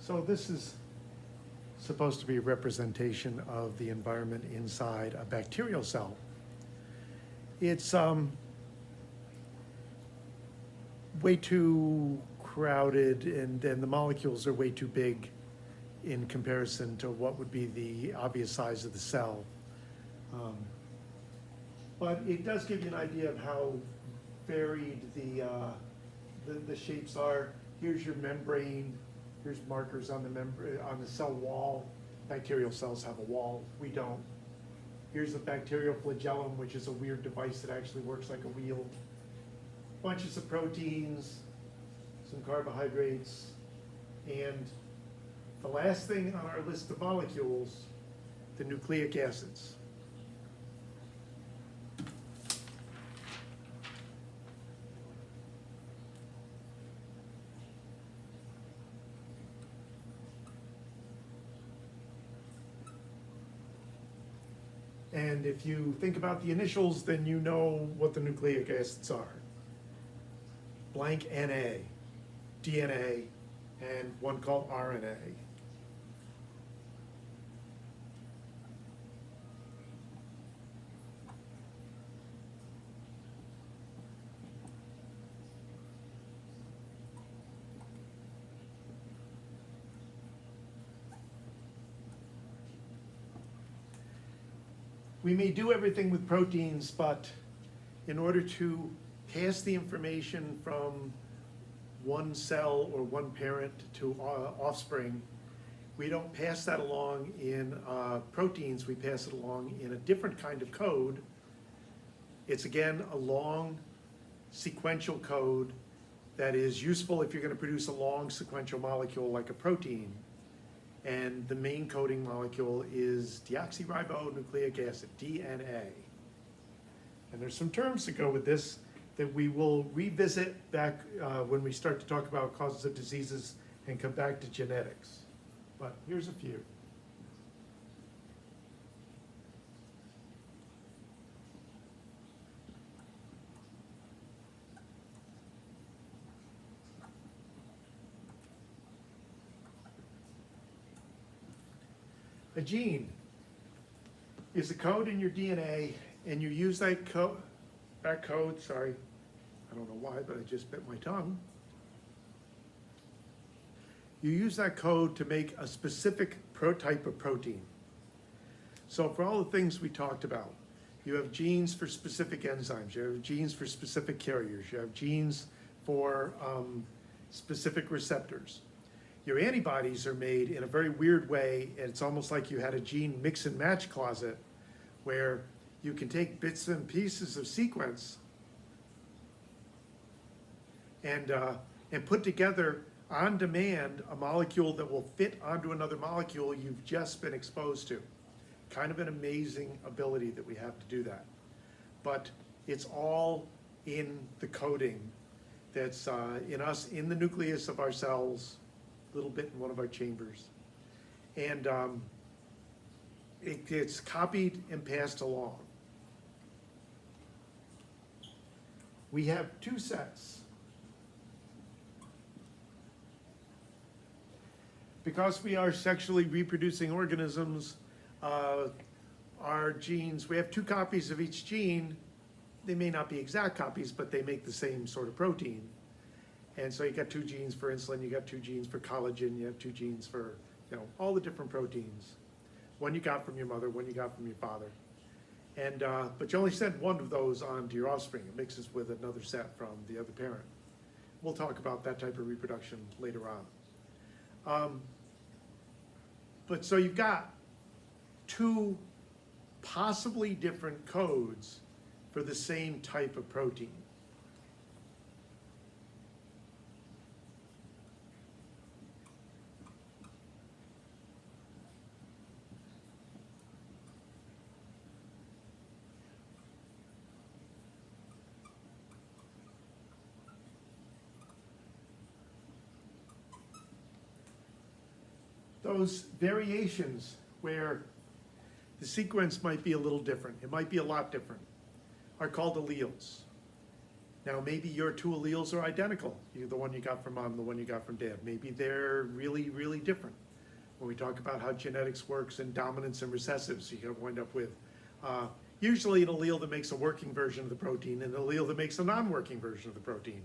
So this is supposed to be a representation of the environment inside a bacterial cell. It's way too crowded, and the molecules are way too big in comparison to what would be the obvious size of the cell. But it does give you an idea of how varied the shapes are. Here's your membrane. Here's markers on the membrane, on the cell wall. Bacterial cells have a wall. We don't. Here's the bacterial flagellum, which is a weird device that actually works like a wheel. Bunches of proteins, some carbohydrates, and the last thing on our list of molecules, the nucleic acids. And if you think about the initials, then you know what the nucleic acids are. Blank Na, DNA, and one called RNA. We may do everything with proteins, but in order to pass the information from one cell or one parent to offspring, we don't pass that along in proteins, we pass it along in a different kind of code. It's again a long sequential code that is useful if you're going to produce a long sequential molecule like a protein. And the main coding molecule is deoxyribonucleic acid, DNA. And there's some terms that go with this that we will revisit back when we start to talk about causes of diseases and come back to genetics. But here's a few. A gene is a code in your DNA, and you use that code, sorry, I don't know why, but I just bit my tongue. You use that code to make a specific type of protein. So for all the things we talked about, you have genes for specific enzymes, you have genes for specific carriers, you have genes for specific receptors. Your antibodies are made in a very weird way, and it's almost like you had a gene mix and match closet where you can take bits and pieces of sequence and put together on demand a molecule that will fit onto another molecule you've just been exposed to. Kind of an amazing ability that we have to do that. But it's all in the coding that's in us, in the nucleus of our cells, little bit in one of our chambers. And it gets copied and passed along. We have two sets. Because we are sexually reproducing organisms, our genes, we have two copies of each gene. They may not be exact copies, but they make the same sort of protein. And so you got two genes for insulin, you got two genes for collagen, you have two genes for, all the different proteins. One you got from your mother, one you got from your father. And, but you only send one of those on to your offspring. It mixes with another set from the other parent. We'll talk about that type of reproduction later on. But so you've got two possibly different codes for the same type of protein. Those variations where the sequence might be a little different, it might be a lot different, are called alleles. Now, maybe your two alleles are identical. The one you got from mom, the one you got from dad. Maybe they're really, really different. When we talk about how genetics works and dominance and recessives, you're going to wind up with usually an allele that makes a working version of the protein and an allele that makes a non-working version of the protein.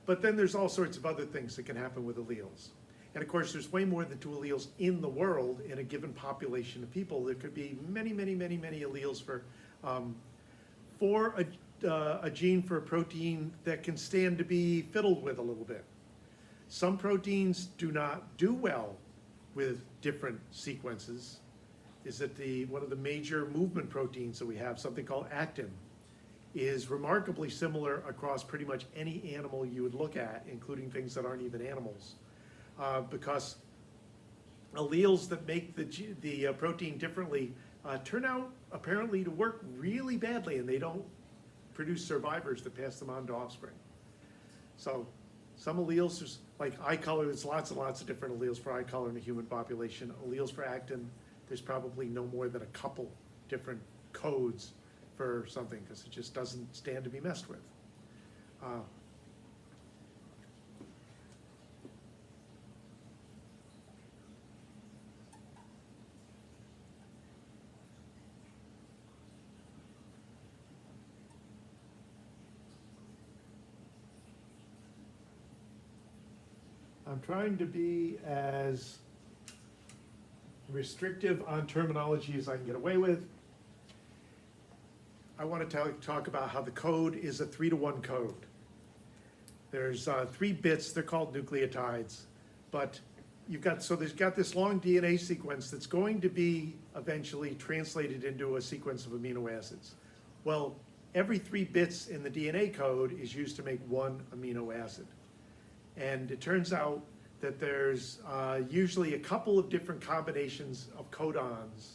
But then there's all sorts of other things that can happen with alleles. And of course, there's way more than two alleles in the world in a given population of people. There could be many, many, many, many alleles for a gene for a protein that can stand to be fiddled with a little bit. Some proteins do not do well with different sequences. Is that one of the major movement proteins that we have, something called actin, is remarkably similar across pretty much any animal you would look at, including things that aren't even animals, because alleles that make the protein differently turn out apparently to work really badly, and they don't produce survivors that pass them on to offspring. So some alleles, there's like eye color, there's lots and lots of different alleles for eye color in the human population. Alleles for actin, there's probably no more than a couple different codes for something, because it just doesn't stand to be messed with. I'm trying to be as restrictive on terminology as I can get away with. I want to talk about how the code is a 3-to-1 code. There's 3 bits, they're called nucleotides, but there's got this long DNA sequence that's going to be eventually translated into a sequence of amino acids. Well, every 3 bits in the DNA code is used to make 1 amino acid. And it turns out that there's usually a couple of different combinations of codons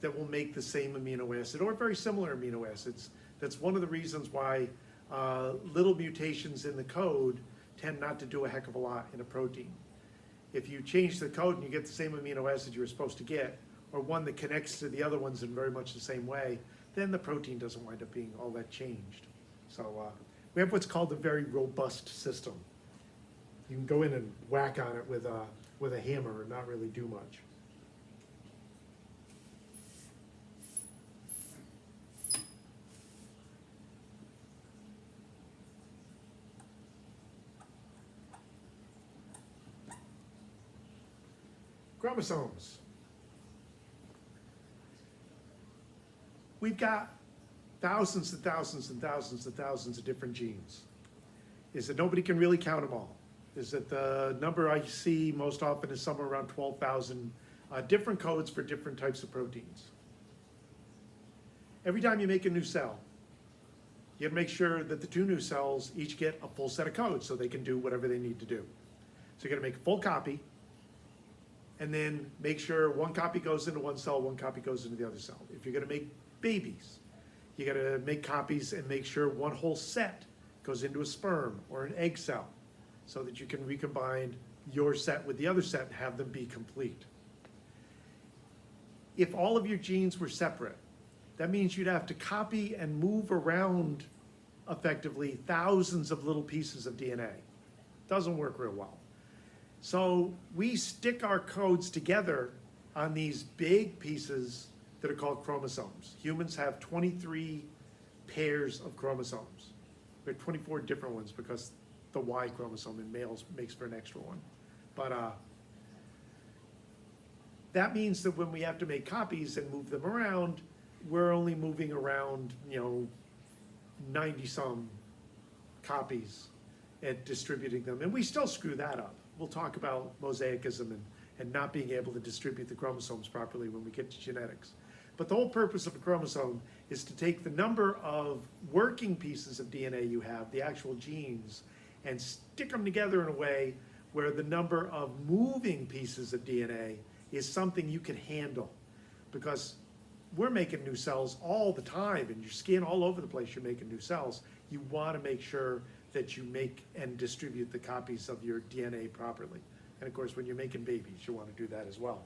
that will make the same amino acid or very similar amino acids. That's one of the reasons why little mutations in the code tend not to do a heck of a lot in a protein. If you change the code and you get the same amino acid you were supposed to get, or one that connects to the other ones in very much the same way, then the protein doesn't wind up being all that changed. So we have what's called a very robust system. You can go in and whack on it with a hammer and not really do much. Chromosomes. We've got thousands and thousands and thousands and thousands of different genes. Is that nobody can really count them all. Is that the number I see most often is somewhere around 12,000 different codes for different types of proteins. Every time you make a new cell, you have to make sure that the 2 new cells each get a full set of codes so they can do whatever they need to do. So you're going to make a full copy, and then make sure 1 copy goes into 1 cell, 1 copy goes into the other cell. If you're going to make babies, you got to make copies and make sure 1 whole set goes into a sperm or an egg cell, so that you can recombine your set with the other set and have them be complete. If all of your genes were separate, that means you'd have to copy and move around effectively thousands of little pieces of DNA. Doesn't work real well. So we stick our codes together on these big pieces that are called chromosomes. Humans have 23 pairs of chromosomes. We have 24 different ones because the Y chromosome in males makes for an extra one. But that means that when we have to make copies and move them around, we're only moving around, 90 some copies and distributing them. And we still screw that up. We'll talk about mosaicism and not being able to distribute the chromosomes properly when we get to genetics. But the whole purpose of a chromosome is to take the number of working pieces of DNA you have, the actual genes, and stick them together in a way where the number of moving pieces of DNA is something you can handle. Because we're making new cells all the time, and your skin all over the place, you're making new cells. You want to make sure that you make and distribute the copies of your DNA properly. And of course, when you're making babies, you want to do that as well.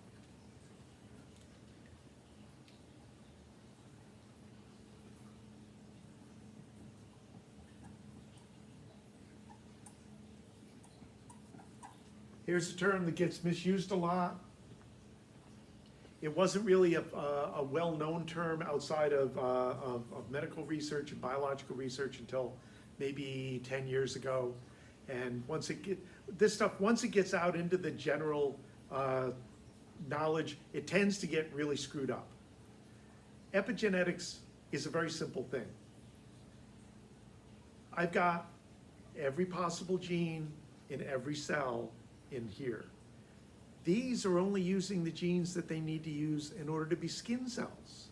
Here's a term that gets misused a lot. It wasn't really a well-known term outside of medical research and biological research until maybe 10 years ago. And once it gets out into the general knowledge, it tends to get really screwed up. Epigenetics is a very simple thing. I've got every possible gene in every cell in here. These are only using the genes that they need to use in order to be skin cells.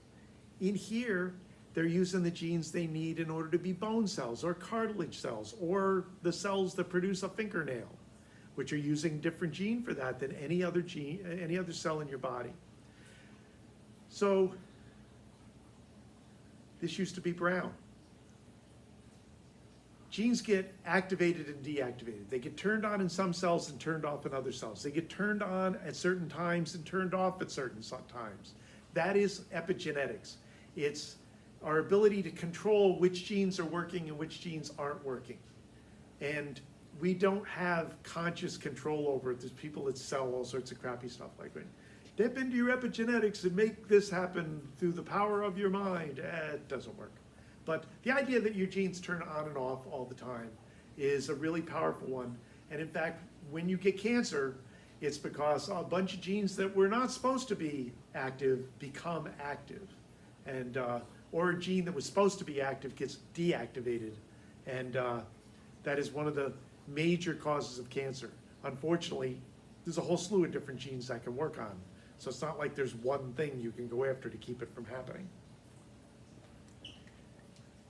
In here, they're using the genes they need in order to be bone cells or cartilage cells or the cells that produce a fingernail, which are using a different gene for that than any other gene, any other cell in your body. So this used to be brown. Genes get activated and deactivated. They get turned on in some cells and turned off in other cells. They get turned on at certain times and turned off at certain times. That is epigenetics. It's our ability to control which genes are working and which genes aren't working. And we don't have conscious control over it. There's people that sell all sorts of crappy stuff like that. Dip into your epigenetics and make this happen through the power of your mind. It doesn't work. But the idea that your genes turn on and off all the time is a really powerful one. And in fact, when you get cancer, it's because a bunch of genes that were not supposed to be active become active. And, or a gene that was supposed to be active gets deactivated. And that is one of the major causes of cancer. Unfortunately, there's a whole slew of different genes that can work on. So it's not like there's one thing you can go after to keep it from happening.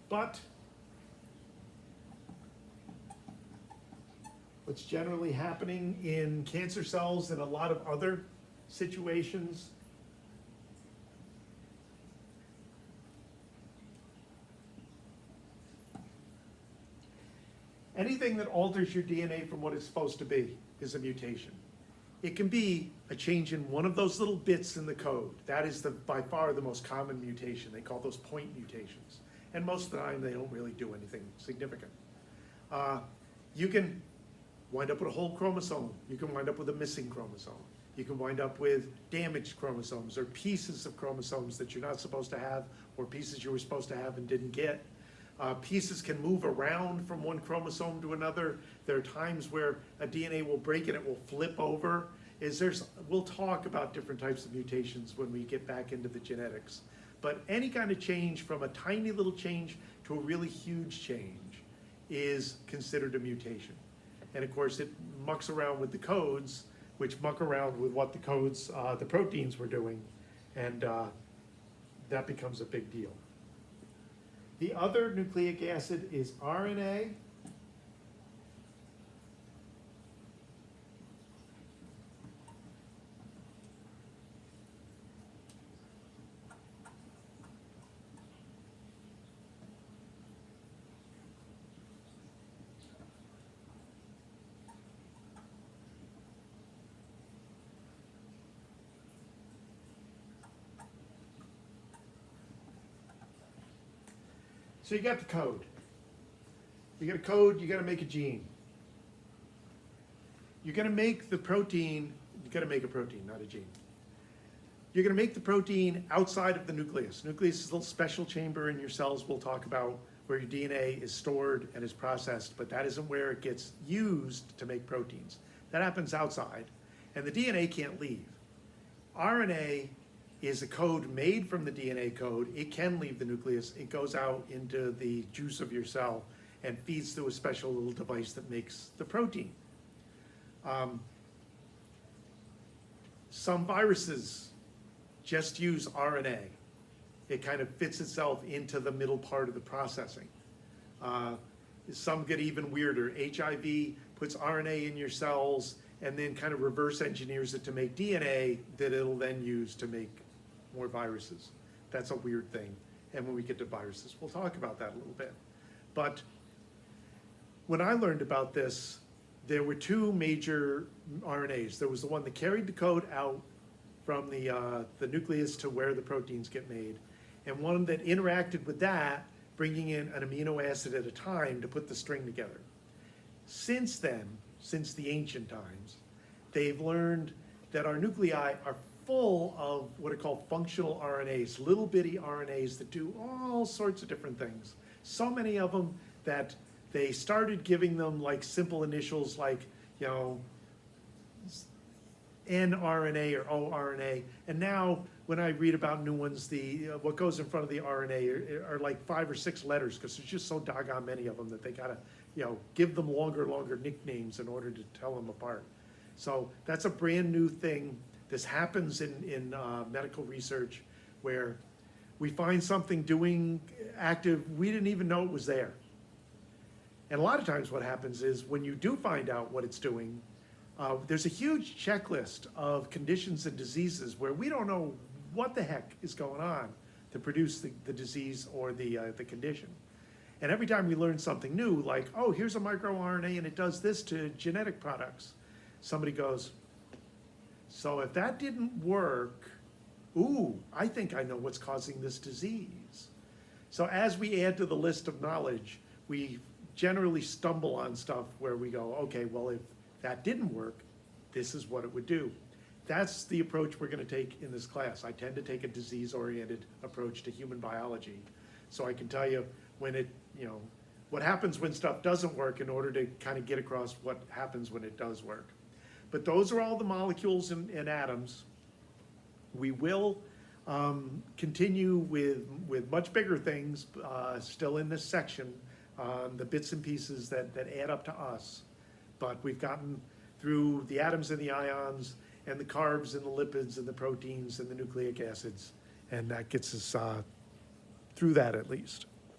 But what's generally happening in cancer cells and a lot of other situations anything that alters your DNA from what it's supposed to be is a mutation. It can be a change in one of those little bits in the code. That is by far the most common mutation. They call those point mutations. And most of the time, they don't really do anything significant. You can wind up with a whole chromosome. You can wind up with a missing chromosome. You can wind up with damaged chromosomes or pieces of chromosomes that you're not supposed to have or pieces you were supposed to have and didn't get. Pieces can move around from one chromosome to another. There are times where a DNA will break and it will flip over. We'll talk about different types of mutations when we get back into the genetics. But any kind of change from a tiny little change to a really huge change is considered a mutation. And of course, it mucks around with the codes, which muck around with what the codes, the proteins were doing, and that becomes a big deal. The other nucleic acid is RNA. So you got the code. You got a code, you got to make a gene. You're going to make the protein, you got to make a protein, not a gene. You're going to make the protein outside of the nucleus. Nucleus is a little special chamber in your cells we'll talk about where your DNA is stored and is processed, but that isn't where it gets used to make proteins. That happens outside, and the DNA can't leave. RNA is a code made from the DNA code. It can leave the nucleus. It goes out into the juice of your cell and feeds through a special little device that makes the protein. Some viruses just use RNA. It kind of fits itself into the middle part of the processing. Some get even weirder. HIV puts RNA in your cells and then kind of reverse engineers it to make DNA that it'll then use to make more viruses. That's a weird thing. And when we get to viruses, we'll talk about that a little bit. But when I learned about this, there were two major RNAs. There was the one that carried the code out from the nucleus to where the proteins get made, and one that interacted with that, bringing in an amino acid at a time to put the string together. Since then, since the ancient times, they've learned that our nuclei are full of what are called functional RNAs, little bitty RNAs that do all sorts of different things. So many of them that they started giving them like simple initials like, you know, nRNA or oRNA, and now when I read about new ones, the what goes in front of the RNA are like 5 or 6 letters, because there's just so doggone many of them that they gotta, you know, give them longer nicknames in order to tell them apart. So that's a brand new thing. This happens in medical research, where we find something doing active, we didn't even know it was there. And a lot of times what happens is when you do find out what it's doing, there's a huge checklist of conditions and diseases where we don't know what the heck is going on to produce the disease or the condition. And every time we learn something new, like, oh, here's a microRNA and it does this to genetic products, somebody goes, so if that didn't work, ooh, I think I know what's causing this disease. So as we add to the list of knowledge, we generally stumble on stuff where we go, okay, well, if that didn't work, this is what it would do. That's the approach we're going to take in this class. I tend to take a disease-oriented approach to human biology. So I can tell you when it, you know, what happens when stuff doesn't work in order to kind of get across what happens when it does work. But those are all the molecules and atoms. We will continue with much bigger things still in this section, the bits and pieces that add up to us. But we've gotten through the atoms and the ions and the carbs and the lipids and the proteins and the nucleic acids, and that gets us through that at least.